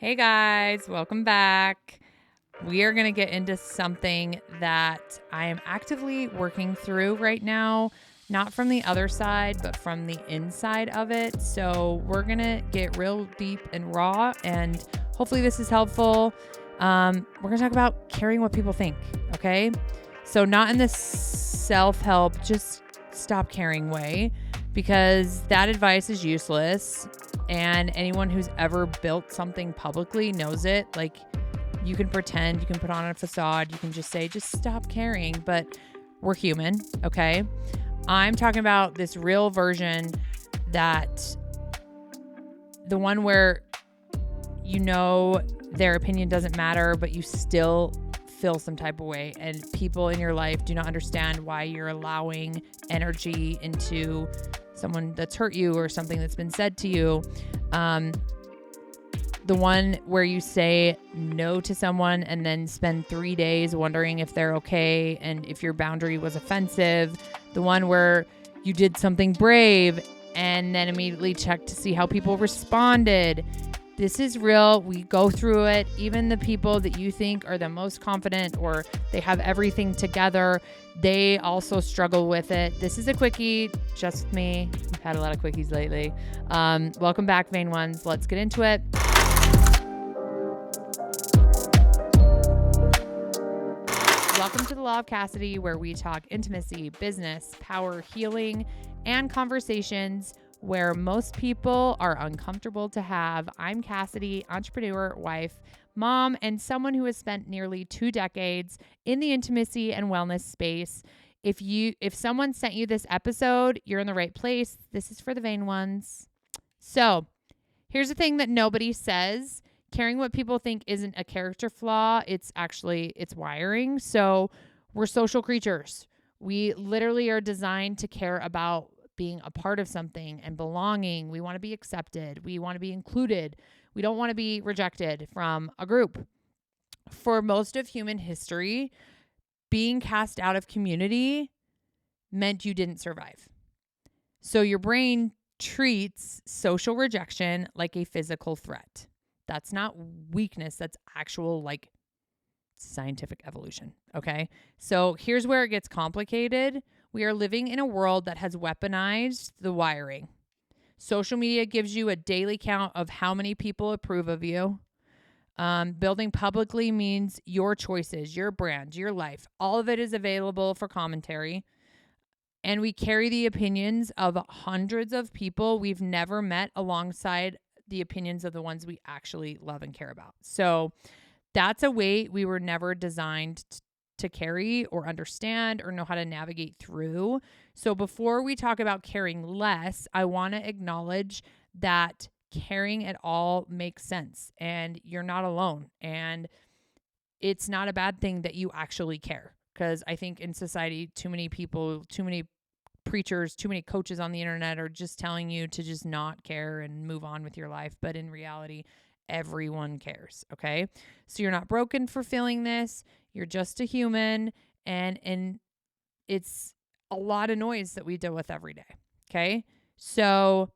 Hey guys, welcome back. We are going to get into something that I am actively working through right now, not from the other side, but from the inside of it. So we're going to get real deep and raw, and hopefully this is helpful. We're going to talk about caring what people think, okay? So not in this self-help, just stop caring way, because that advice is useless. And anyone who's ever built something publicly knows it. Like, you can pretend, you can put on a facade, you can just say, just stop caring, but we're human, okay? I'm talking about this real version, that the one where you know their opinion doesn't matter, but you still feel some type of way, and people in your life do not understand why you're allowing energy into someone that's hurt you or something that's been said to you. The one where you say no to someone and then spend 3 days wondering if they're okay and if your boundary was offensive. The one where you did something brave and then immediately check to see how people responded. This is real. We go through it. Even the people that you think are the most confident or they have everything together, they also struggle with it. This is a quickie, just me. I've had a lot of quickies lately. Welcome back, Vain Ones. Let's get into it. Welcome to the Law of Cassidy, where we talk intimacy, business, power, healing, and conversations where most people are uncomfortable to have. I'm Cassidy, entrepreneur, wife, mom, and someone who has spent nearly 2 decades in the intimacy and wellness space. If someone sent you this episode, you're in the right place. This is for the vain ones. So, here's the thing that nobody says. Caring what people think isn't a character flaw. It's wiring. So, we're social creatures. We literally are designed to care about being a part of something and belonging. We want to be accepted. We want to be included. We don't want to be rejected from a group. For most of human history, being cast out of community meant you didn't survive. So your brain treats social rejection like a physical threat. That's not weakness. That's actual, scientific evolution. Okay. So here's where it gets complicated. We are living in a world that has weaponized the wiring. Social media gives you a daily count of how many people approve of you. Building publicly means your choices, your brand, your life. All of it is available for commentary. And we carry the opinions of hundreds of people we've never met alongside the opinions of the ones we actually love and care about. So that's a weight we were never designed to carry or understand or know how to navigate through. So before we talk about caring less, I want to acknowledge that caring at all makes sense, and you're not alone. And it's not a bad thing that you actually care, because I think in society, too many people, too many preachers, too many coaches on the internet are just telling you to just not care and move on with your life. But in reality, everyone cares. Okay. So you're not broken for feeling this. You're just a human, and it's a lot of noise that we deal with every day. Okay. So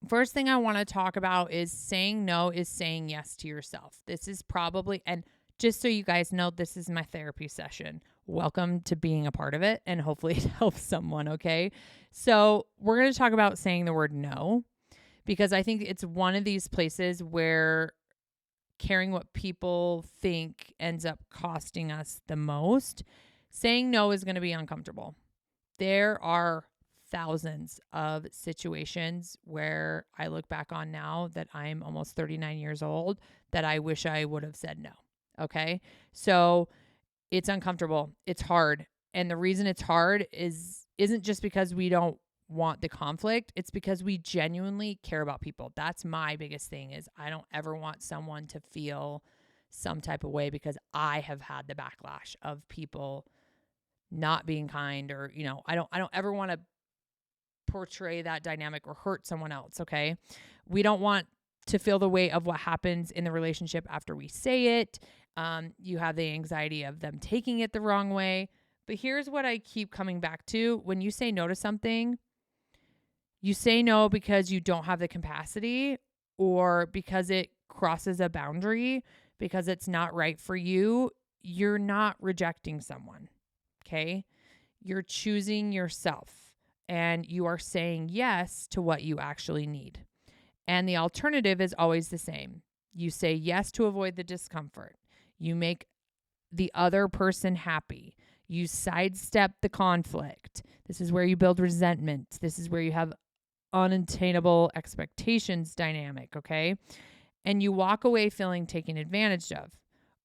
first thing I want to talk about is saying no is saying yes to yourself. This is probably, and just so you guys know, this is my therapy session. Welcome to being a part of it, and hopefully it helps someone. Okay. So we're going to talk about saying the word no, because I think it's one of these places where caring what people think ends up costing us the most. Saying no is going to be uncomfortable. There are thousands of situations where I look back on now that I'm almost 39 years old that I wish I would have said no. Okay. So it's uncomfortable. It's hard. And the reason it's hard isn't just because we don't want the conflict. It's because we genuinely care about people. That's my biggest thing, is I don't ever want someone to feel some type of way because I have had the backlash of people not being kind, or, I don't ever want to portray that dynamic or hurt someone else. Okay. We don't want to feel the weight of what happens in the relationship after we say it. You have the anxiety of them taking it the wrong way. But here's what I keep coming back to. When you say no to something, you say no because you don't have the capacity, or because it crosses a boundary because it's not right for you, you're not rejecting someone. Okay? You're choosing yourself and you are saying yes to what you actually need. And the alternative is always the same. You say yes to avoid the discomfort. You make the other person happy. You sidestep the conflict. This is where you build resentment. This is where you have unattainable expectations dynamic, okay? And you walk away feeling taken advantage of,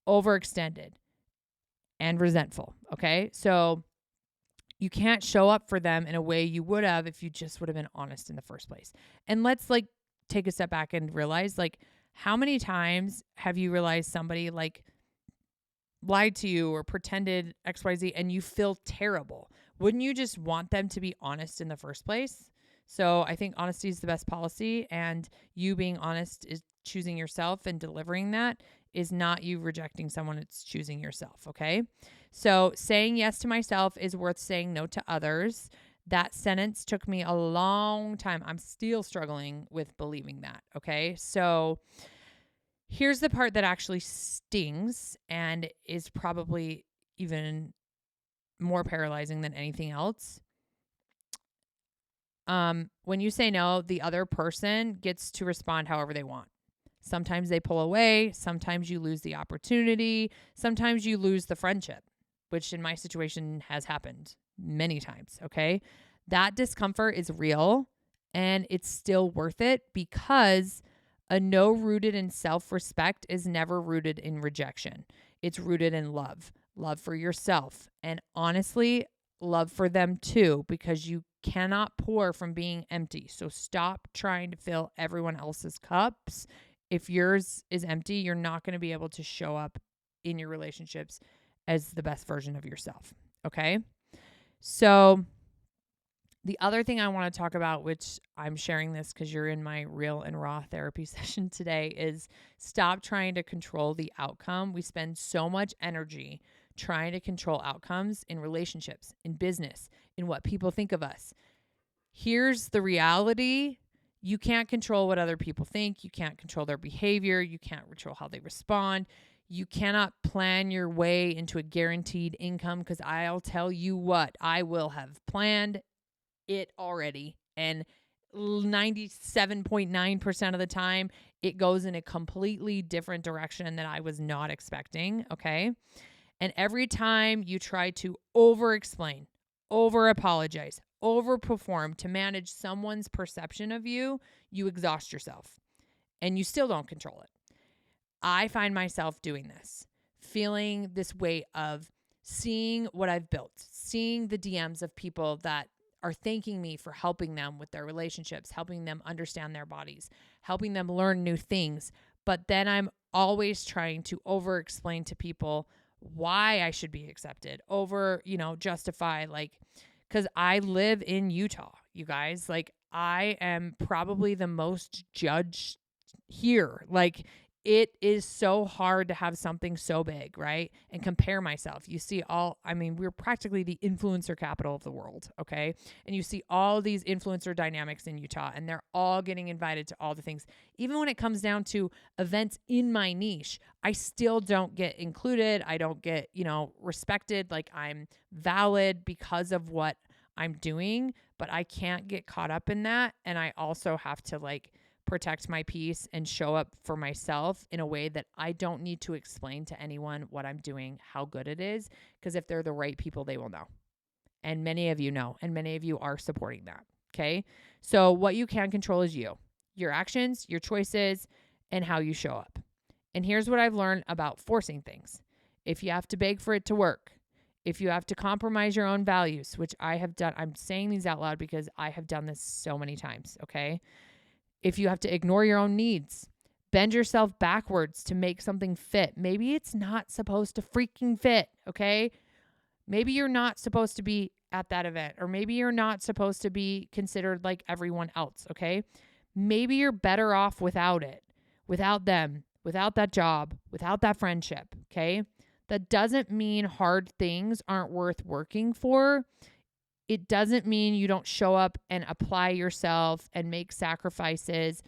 overextended, and resentful, okay? So you can't show up for them in a way you would have if you just would have been honest in the first place. And let's like take a step back and realize, like, how many times have you realized somebody like lied to you or pretended XYZ and you feel terrible? Wouldn't you just want them to be honest in the first place? So I think honesty is the best policy, and you being honest is choosing yourself, and delivering that is not you rejecting someone. It's choosing yourself. Okay. So saying yes to myself is worth saying no to others. That sentence took me a long time. I'm still struggling with believing that. Okay. So here's the part that actually stings and is probably even more paralyzing than anything else. When you say no, the other person gets to respond however they want. Sometimes they pull away. Sometimes you lose the opportunity. Sometimes you lose the friendship, which in my situation has happened many times. Okay. That discomfort is real, and it's still worth it, because a no rooted in self-respect is never rooted in rejection. It's rooted in love for yourself, and honestly, love for them too, because you cannot pour from being empty. So stop trying to fill everyone else's cups. If yours is empty, you're not going to be able to show up in your relationships as the best version of yourself. Okay. So the other thing I want to talk about, which I'm sharing this because you're in my real and raw therapy session today, is stop trying to control the outcome. We spend so much energy trying to control outcomes in relationships, in business, in what people think of us. Here's the reality. You can't control what other people think. You can't control their behavior. You can't control how they respond. You cannot plan your way into a guaranteed income, because I'll tell you what, I will have planned it already. And 97.9% of the time, it goes in a completely different direction that I was not expecting. Okay. And every time you try to over-explain, over-apologize, over-perform to manage someone's perception of you, you exhaust yourself and you still don't control it. I find myself doing this, feeling this weight of seeing what I've built, seeing the DMs of people that are thanking me for helping them with their relationships, helping them understand their bodies, helping them learn new things. But then I'm always trying to over-explain to people why I should be accepted, justify, like, because I live in Utah, you guys. Like, I am probably the most judged here. Like, it is so hard to have something so big, right? And compare myself. You see we're practically the influencer capital of the world, okay? And you see all these influencer dynamics in Utah, and they're all getting invited to all the things. Even when it comes down to events in my niche, I still don't get included. I don't get, respected. Like, I'm valid because of what I'm doing, but I can't get caught up in that. And I also have to, like, protect my peace and show up for myself in a way that I don't need to explain to anyone what I'm doing, how good it is, because if they're the right people, they will know. And many of you know, and many of you are supporting that. Okay. So what you can control is you, your actions, your choices, and how you show up. And here's what I've learned about forcing things. If you have to beg for it to work, if you have to compromise your own values, which I have done, I'm saying these out loud because I have done this so many times. Okay. If you have to ignore your own needs, bend yourself backwards to make something fit. Maybe it's not supposed to freaking fit, okay? Maybe you're not supposed to be at that event, or maybe you're not supposed to be considered like everyone else, okay? Maybe you're better off without it, without them, without that job, without that friendship, okay? That doesn't mean hard things aren't worth working for. It doesn't mean you don't show up and apply yourself and make sacrifices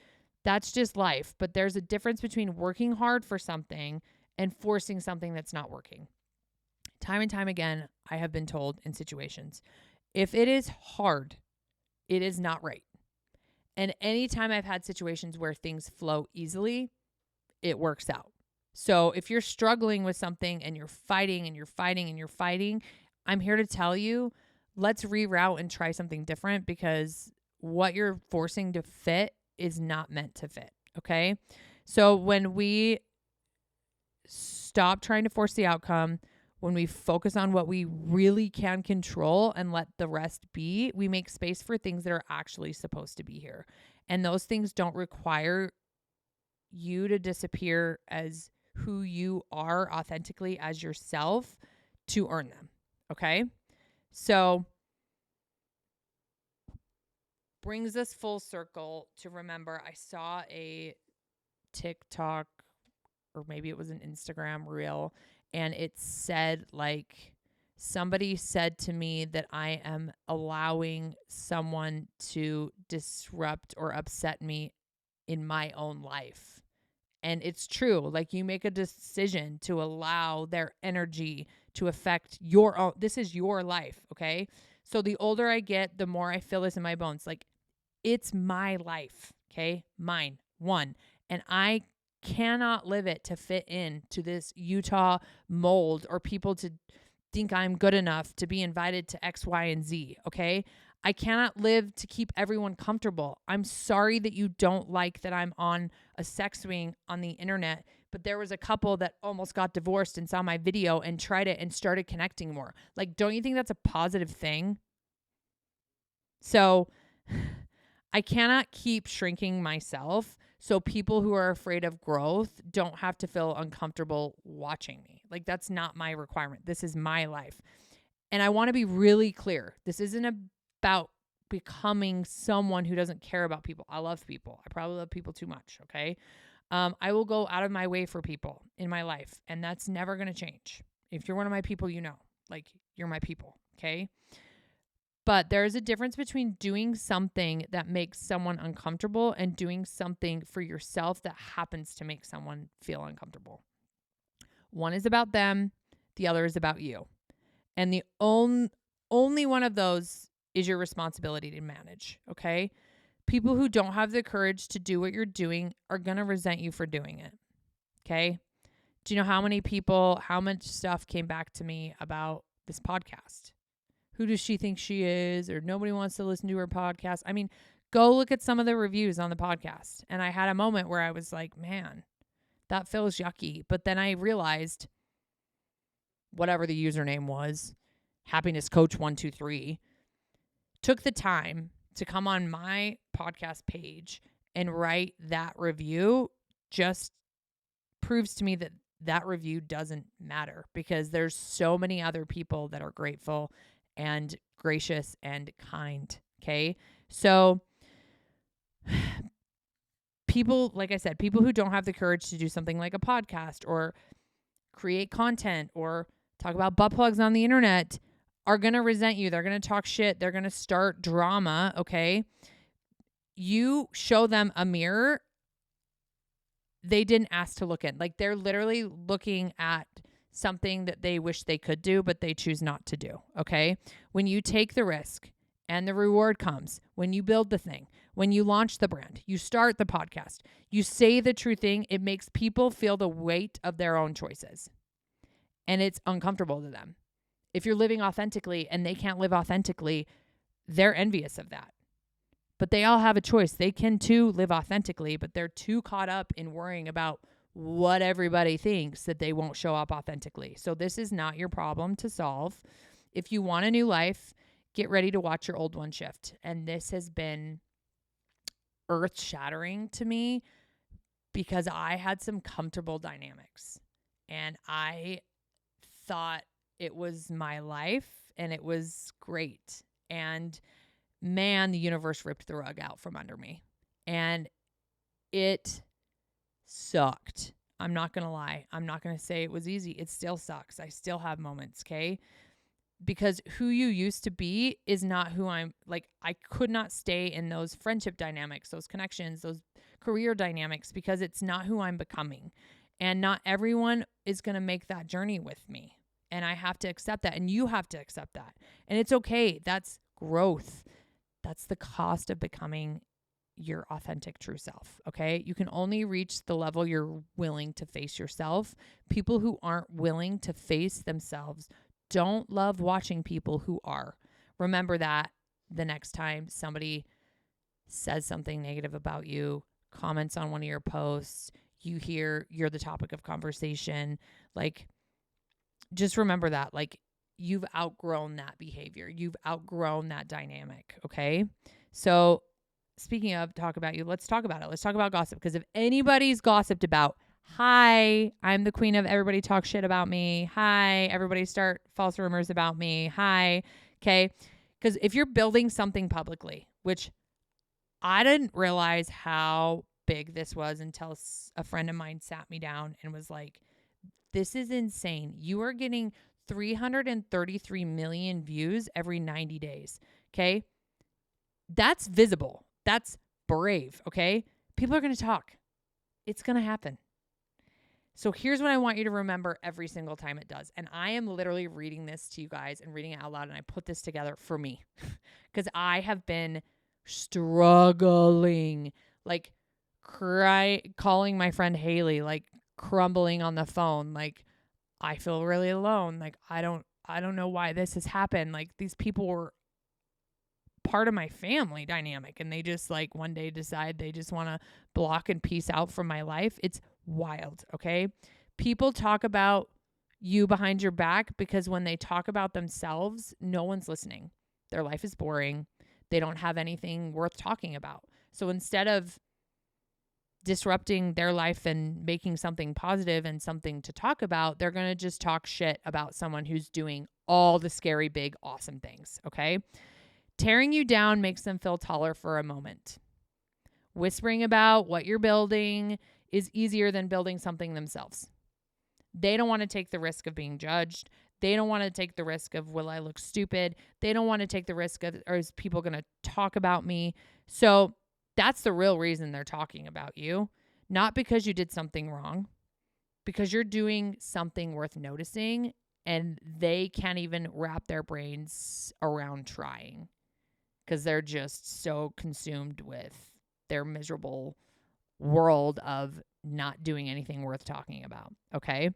That's just life. But there's a difference between working hard for something and forcing something that's not working. Time and time again, I have been told in situations, if it is hard, it is not right. And anytime I've had situations where things flow easily, it works out. So if you're struggling with something and you're fighting and you're fighting and you're fighting, I'm here to tell you, let's reroute and try something different, because what you're forcing to fit is not meant to fit. Okay. So when we stop trying to force the outcome, when we focus on what we really can control and let the rest be, we make space for things that are actually supposed to be here. And those things don't require you to disappear as who you are authentically as yourself to earn them. Okay? So brings us full circle to remember, I saw a TikTok, or maybe it was an Instagram reel, and it said, like, somebody said to me that I am allowing someone to disrupt or upset me in my own life. And it's true. Like, you make a decision to allow their energy to affect your own. This is your life. Okay. So the older I get, the more I feel this in my bones. Like, it's my life. Okay. Mine. One. And I cannot live it to fit in to this Utah mold, or people to think I'm good enough to be invited to X, Y, and Z. Okay. I cannot live to keep everyone comfortable. I'm sorry that you don't like that I'm on a sex swing on the internet, but there was a couple that almost got divorced and saw my video and tried it and started connecting more. Like, don't you think that's a positive thing? So I cannot keep shrinking myself so people who are afraid of growth don't have to feel uncomfortable watching me. Like, that's not my requirement. This is my life. And I want to be really clear. This isn't about becoming someone who doesn't care about people. I love people. I probably love people too much, okay? I will go out of my way for people in my life, and that's never going to change. If you're one of my people, you know, like, you're my people, okay? But there is a difference between doing something that makes someone uncomfortable and doing something for yourself that happens to make someone feel uncomfortable. One is about them. The other is about you. And the only one of those is your responsibility to manage, okay? People who don't have the courage to do what you're doing are going to resent you for doing it, okay? Do you know how much stuff came back to me about this podcast? Who does she think she is? Or nobody wants to listen to her podcast. I mean, go look at some of the reviews on the podcast. And I had a moment where I was like, man, that feels yucky. But then I realized, whatever the username was, Happiness Coach 123, took the time to come on my podcast page and write that review, just proves to me that that review doesn't matter, because there's so many other people that are grateful and gracious and kind. Okay. So people, like I said, people who don't have the courage to do something like a podcast or create content or talk about butt plugs on the internet are going to resent you. They're going to talk shit. They're going to start drama. Okay. You show them a mirror they didn't ask to look in. Like, they're literally looking at something that they wish they could do, but they choose not to do. Okay. When you take the risk and the reward comes, when you build the thing, when you launch the brand, you start the podcast, you say the true thing, it makes people feel the weight of their own choices. And it's uncomfortable to them. If you're living authentically and they can't live authentically, they're envious of that. But they all have a choice. They can too live authentically, but they're too caught up in worrying about what everybody thinks that they won't show up authentically. So this is not your problem to solve. If you want a new life, get ready to watch your old one shift. And this has been earth-shattering to me because I had some comfortable dynamics and I thought it was my life and it was great. And man, the universe ripped the rug out from under me. And it sucked. I'm not going to lie. I'm not going to say it was easy. It still sucks. I still have moments, okay? Because who you used to be is not who I'm. Like, I could not stay in those friendship dynamics, those connections, those career dynamics because it's not who I'm becoming. And not everyone is going to make that journey with me. And I have to accept that. And you have to accept that. And it's okay. That's growth. That's the cost of becoming your authentic true self. Okay. You can only reach the level you're willing to face yourself. People who aren't willing to face themselves don't love watching people who are. Remember that the next time somebody says something negative about you, comments on one of your posts, you hear you're the topic of conversation, like, just remember that, like, you've outgrown that behavior. You've outgrown that dynamic. Okay. So speaking of talk about you, let's talk about it. Let's talk about gossip. Because if anybody's gossiped about, hi, I'm the queen of everybody talk shit about me. Hi, everybody start false rumors about me. Hi. Okay. Because if you're building something publicly, which I didn't realize how big this was until a friend of mine sat me down and was like, this is insane. You are getting 333 million views every 90 days. Okay. That's visible. That's brave. Okay. People are going to talk. It's going to happen. So here's what I want you to remember every single time it does. And I am literally reading this to you guys and reading it out loud. And I put this together for me because I have been struggling, like calling my friend Haley, like crumbling on the phone. Like, I feel really alone. Like, I don't know why this has happened. Like, these people were part of my family dynamic and they just like one day decide they just want to block and peace out from my life. It's wild. Okay. People talk about you behind your back because when they talk about themselves, no one's listening. Their life is boring. They don't have anything worth talking about. So instead of disrupting their life and making something positive and something to talk about, they're going to just talk shit about someone who's doing all the scary, big, awesome things. Okay. Tearing you down makes them feel taller for a moment. Whispering about what you're building is easier than building something themselves. They don't want to take the risk of being judged. They don't want to take the risk of, will I look stupid? They don't want to take the risk of, or is people going to talk about me? So that's the real reason they're talking about you. Not because you did something wrong, because you're doing something worth noticing and they can't even wrap their brains around trying because they're just so consumed with their miserable world of not doing anything worth talking about. Okay.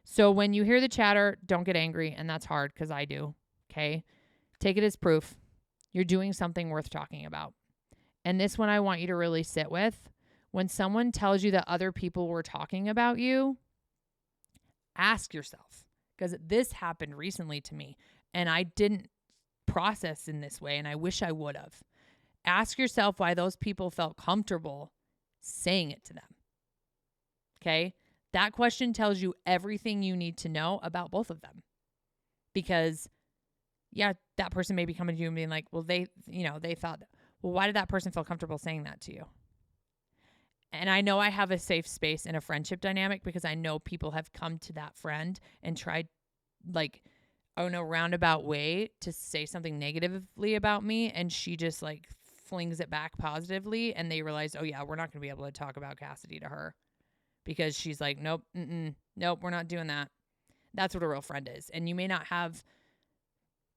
So when you hear the chatter, don't get angry. And that's hard because I do. Okay. Take it as proof. You're doing something worth talking about. And this one I want you to really sit with. When someone tells you that other people were talking about you, ask yourself, because this happened recently to me and I didn't process in this way and I wish I would have. Ask yourself why those people felt comfortable saying it to them. Okay? That question tells you everything you need to know about both of them. Because, yeah, that person may be coming to you and being like, well, they thought, well, why did that person feel comfortable saying that to you? And I know I have a safe space in a friendship dynamic because I know people have come to that friend and tried, like, in a roundabout way to say something negatively about me. And she just, like, flings it back positively. And they realize, oh, yeah, we're not going to be able to talk about Cassidy to her. Because she's like, nope, nope, we're not doing that. That's what a real friend is. And you may not have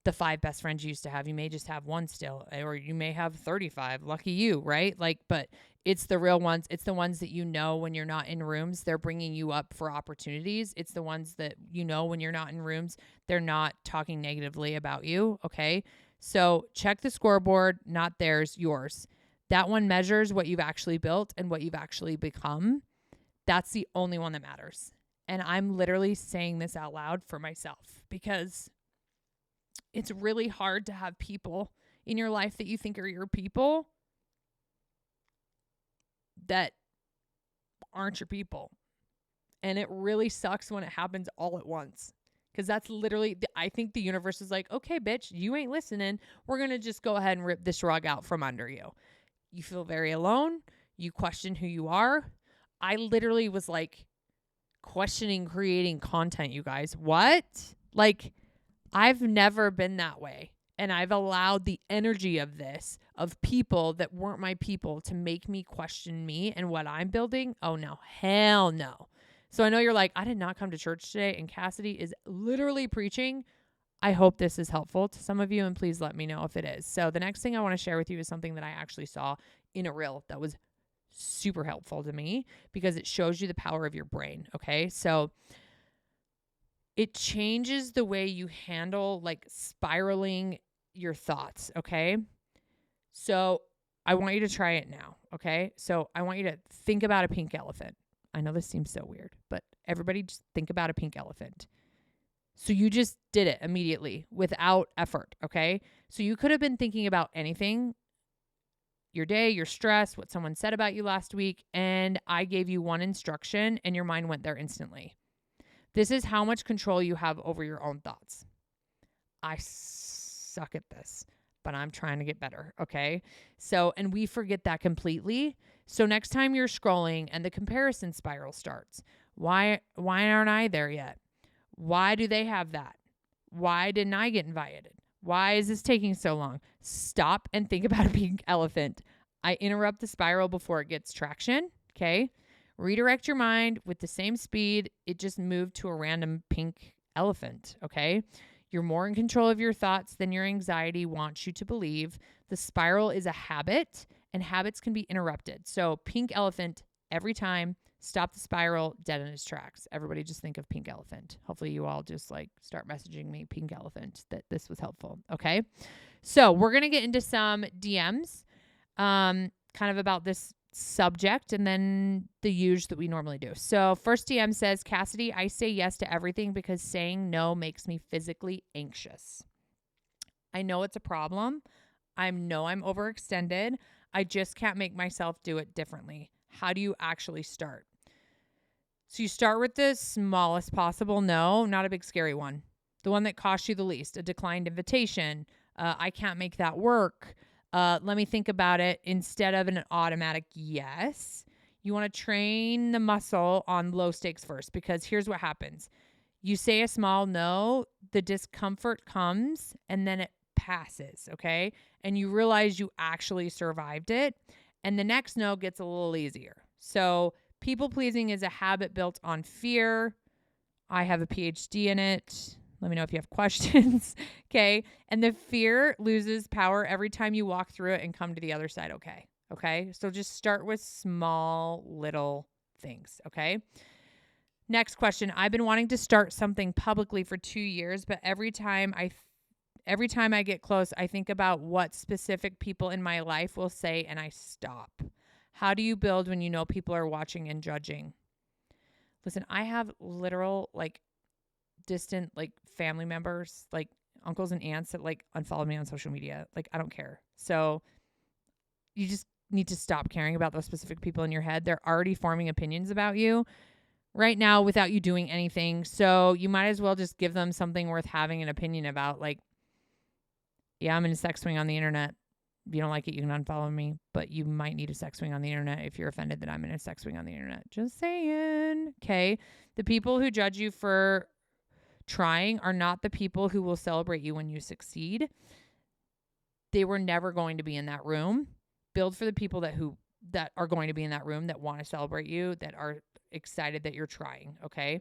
the 5 best friends you used to have. You may just have one still, or you may have 35. Lucky you, right? Like, but it's the real ones. It's the ones that you know when you're not in rooms, they're bringing you up for opportunities. It's the ones that you know when you're not in rooms, they're not talking negatively about you. Okay. So check the scoreboard, not theirs, yours. That one measures what you've actually built and what you've actually become. That's the only one that matters. And I'm literally saying this out loud for myself because it's really hard to have people in your life that you think are your people that aren't your people. And it really sucks when it happens all at once. Because that's literally, I think the universe is like, okay, bitch, you ain't listening. We're going to just go ahead and rip this rug out from under you. You feel very alone. You question who you are. I literally was like questioning creating content, you guys. What? Like, I've never been that way. And I've allowed the energy of this, of people that weren't my people to make me question me and what I'm building. Oh no, hell no. So I know you're like, I did not come to church today and Cassidy is literally preaching. I hope this is helpful to some of you, and please let me know if it is. So the next thing I want to share with you is something that I actually saw in a reel that was super helpful to me because it shows you the power of your brain. Okay. So it changes the way you handle like spiraling your thoughts. Okay. So I want you to try it now. Okay. So I want you to think about a pink elephant. I know this seems so weird, but everybody just think about a pink elephant. So you just did it immediately without effort. Okay. So you could have been thinking about anything, your day, your stress, what someone said about you last week. And I gave you one instruction and your mind went there instantly. This is how much control you have over your own thoughts. I suck at this, but I'm trying to get better. Okay. So, and we forget that completely. So next time you're scrolling and the comparison spiral starts, why aren't I there yet? Why do they have that? Why didn't I get invited? Why is this taking so long? Stop and think about a pink elephant. I interrupt the spiral before it gets traction. Okay. Redirect your mind with the same speed. It just moved to a random pink elephant. Okay. You're more in control of your thoughts than your anxiety wants you to believe. The spiral is a habit and habits can be interrupted. So pink elephant every time. Stop the spiral dead in its tracks. Everybody just think of pink elephant. Hopefully you all just like start messaging me pink elephant that this was helpful. Okay. So we're going to get into some DMs, kind of about this subject and then the use that we normally do. So first DM says, Cassidy, I say yes to everything because saying no makes me physically anxious. I know it's a problem. I know I'm overextended. I just can't make myself do it differently. How do you actually start? So you start with the smallest possible no, not a big scary one. The one that costs you the least, a declined invitation. I can't make that work. Let me think about it instead of an automatic yes. You want to train the muscle on low stakes first because here's what happens. You say a small no, the discomfort comes and then it passes, okay? And you realize you actually survived it. And the next no gets a little easier. So people pleasing is a habit built on fear. I have a PhD in it. Let me know if you have questions. Okay. And the fear loses power every time you walk through it and come to the other side. Okay. Okay. So just start with small little things. Okay. Next question. I've been wanting to start something publicly for 2 years, but every time I get close, I think about what specific people in my life will say and I stop. How do you build when you know people are watching and judging? Listen, I have literal distant family members, like uncles and aunts that unfollow me on social media. I don't care. So you just need to stop caring about those specific people in your head. They're already forming opinions about you right now without you doing anything. So you might as well just give them something worth having an opinion about. Yeah, I'm in a sex swing on the internet. If you don't like it, you can unfollow me, but you might need a sex swing on the internet if you're offended that I'm in a sex swing on the internet. Just saying. Okay. The people who judge you for trying are not the people who will celebrate you when you succeed. They were never going to be in that room. Build for the people that are going to be in that room, that want to celebrate you, that are excited that you're trying. Okay.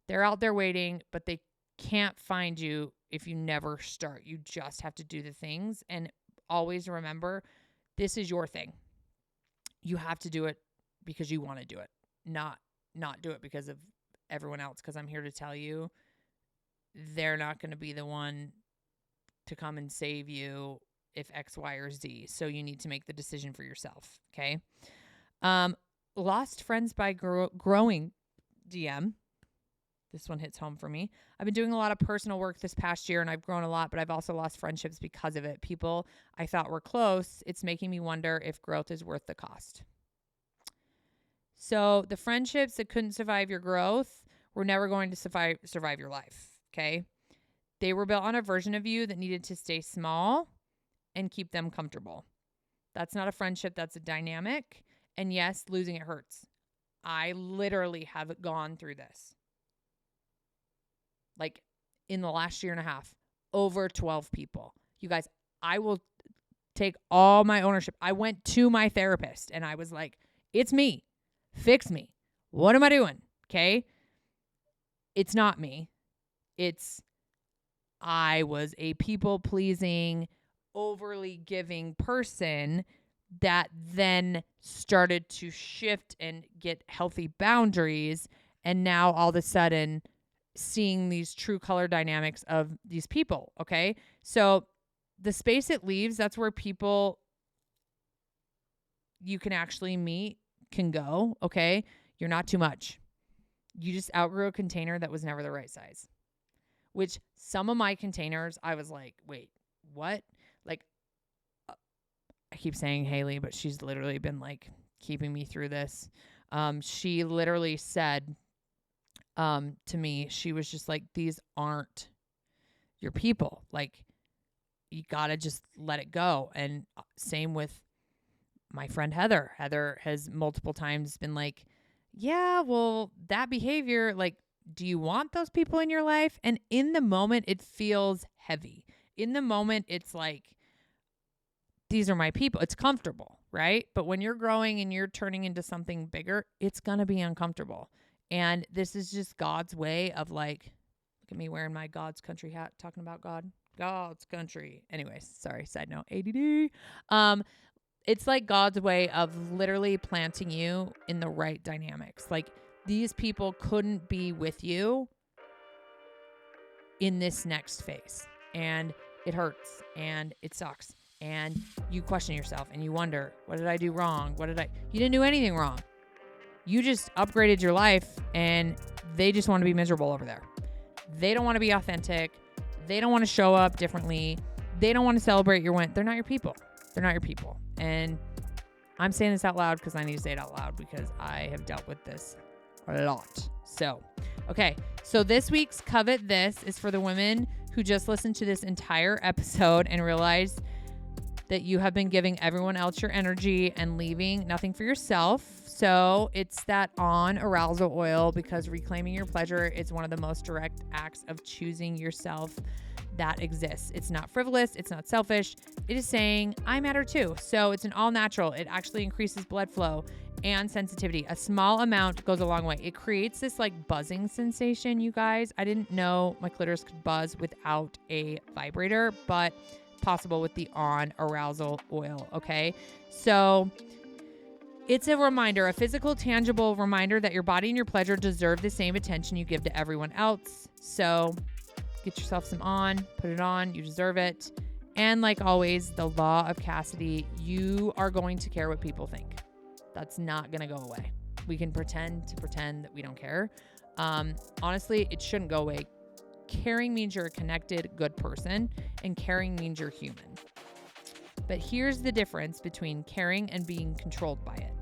They're out there waiting, but they can't find you if you never start. You just have to do the things. And always remember, this is your thing. You have to do it because you want to do it, not do it because of everyone else. Because I'm here to tell you, they're not going to be the one to come and save you if X, Y, or Z. So you need to make the decision for yourself. Okay. Lost friends by growing DM. This one hits home for me. I've been doing a lot of personal work this past year and I've grown a lot, but I've also lost friendships because of it. People I thought were close. It's making me wonder if growth is worth the cost. So the friendships that couldn't survive your growth were never going to survive your life. Okay. They were built on a version of you that needed to stay small and keep them comfortable. That's not a friendship. That's a dynamic. And yes, losing it hurts. I literally have gone through this. In the last year and a half, over 12 people. You guys, I will take all my ownership. I went to my therapist and I was like, it's me. Fix me. What am I doing? Okay. It's not me. I was a people-pleasing, overly giving person that then started to shift and get healthy boundaries. And now all of a sudden seeing these true color dynamics of these people. Okay. So the space it leaves, that's where people you can actually meet can go. Okay. You're not too much. You just outgrew a container that was never the right size, which some of my containers, I was like, wait, what? Like, I keep saying Haley, but she's literally been like keeping me through this. She literally said to me, she was just like, these aren't your people. Like, you got to just let it go. And same with my friend Heather. Heather has multiple times been like, yeah, well, that behavior, like, do you want those people in your life? And in the moment, it feels heavy. In the moment, it's like, these are my people. It's comfortable, right? But when you're growing and you're turning into something bigger, it's going to be uncomfortable. And this is just God's way of like, look at me wearing my God's country hat, talking about God's country. Anyways, sorry, side note, ADD. It's like God's way of literally planting you in the right dynamics. Like, these people couldn't be with you in this next phase. And it hurts and it sucks. And you question yourself and you wonder, what did I do wrong? You didn't do anything wrong. You just upgraded your life and they just want to be miserable over there. They don't want to be authentic. They don't want to show up differently. They don't want to celebrate your win. They're not your people. They're not your people. And I'm saying this out loud because I need to say it out loud because I have dealt with this a lot. So, okay. So this week's Covet This is for the women who just listened to this entire episode and realized that you have been giving everyone else your energy and leaving nothing for yourself. So it's that on arousal oil, because reclaiming your pleasure is one of the most direct acts of choosing yourself that exists. It's not frivolous. It's not selfish. It is saying, I matter too. So it's an all natural. It actually increases blood flow and sensitivity. A small amount goes a long way. It creates this like buzzing sensation, you guys. I didn't know my clitoris could buzz without a vibrator, but possible with the on arousal oil. Okay. So it's a reminder, a physical, tangible reminder that your body and your pleasure deserve the same attention you give to everyone else. So get yourself some on, put it on, you deserve it. And like always, the law of Cassidy, you are going to care what people think. That's not going to go away. We can pretend that we don't care. Honestly, it shouldn't go away. Caring means you're a connected, good person, and caring means you're human. But here's the difference between caring and being controlled by it.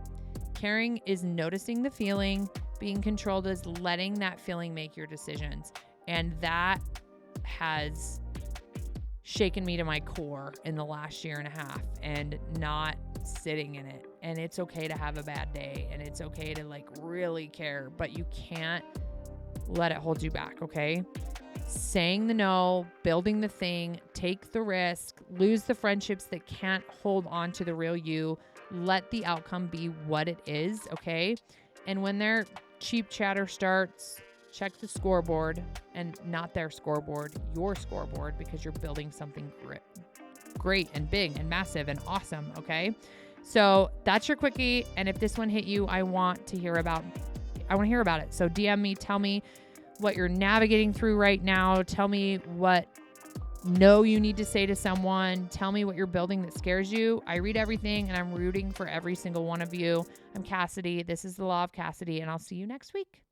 Caring is noticing the feeling. Being controlled is letting that feeling make your decisions. And that has shaken me to my core in the last year and a half, and not sitting in it. And it's okay to have a bad day, and it's okay to like really care, but you can't let it hold you back. Okay. Saying the no, building the thing, take the risk, lose the friendships that can't hold on to the real you. Let the outcome be what it is. Okay. And when their cheap chatter starts, check the scoreboard, and not their scoreboard, your scoreboard, because you're building something great and big and massive and awesome. Okay. So that's your quickie. And if this one hit you, I want to hear about it. So DM me, tell me what you're navigating through right now. Tell me what no you need to say to someone. Tell me what you're building that scares you. I read everything and I'm rooting for every single one of you. I'm Cassidy. This is the Law of Cassidy, and I'll see you next week.